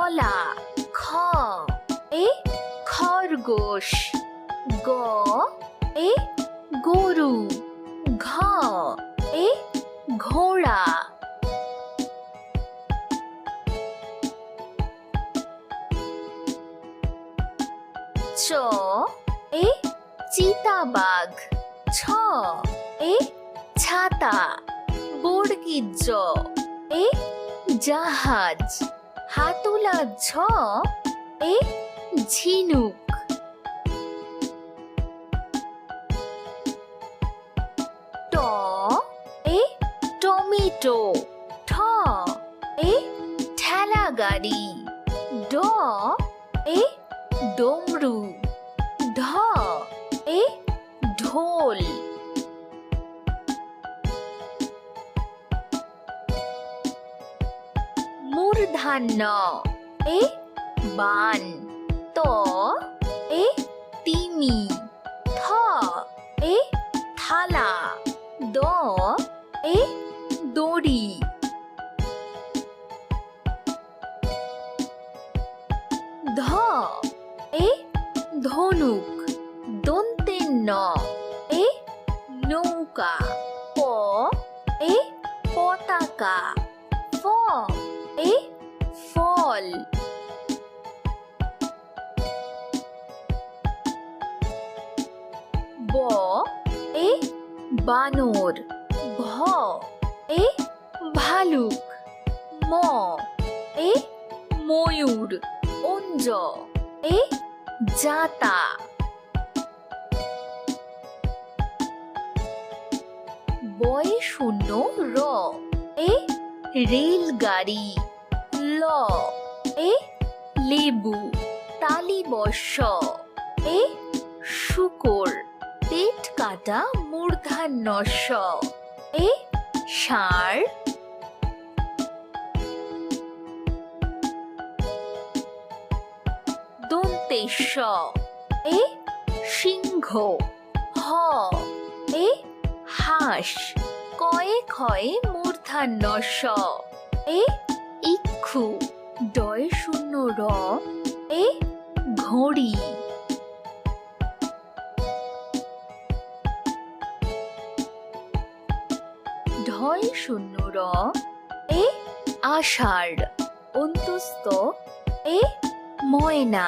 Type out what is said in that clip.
কলা খ এ খরগোশ গ এ গরু ঘ এ ঘোড়া চ এ চিতাবাঘ ছ এ ছাতা বর্গীর জ এ জাহাজ হাতুলা ঝ এ ঝিনুক ট এ টমেটো ঠ এ ঠেলা গাড়ি ড এ ডমরু ঢ এ ঢোল মূর্ধন্য এ বান ত এ তিমি থ এ থালা দ এ দড়ি ধ এ ধনুক দন্তে ন এ নৌকা প এ পতাকা ফ এ ফল ব এ বানর ভ এ ভালুক ম এ ময়ূর অঞ্জ এ জাতা বয়ে শূন্য র এ রেলগাড়ি ল এ লেবু তালি বর্ষ এ শূকর পেট কাটা মূর্ধন্য ষ এ ষাঁড় দন্তে স এ সিংহ হ এ হাঁস কয়ে ক্ষয়ে মূর্ধন্য স এ ইক্ষু ডয়ে শূন্য র এ ঘড়ি ঢয় শূন্য র এ আষাঢ় অন্তস্থ এ ময়না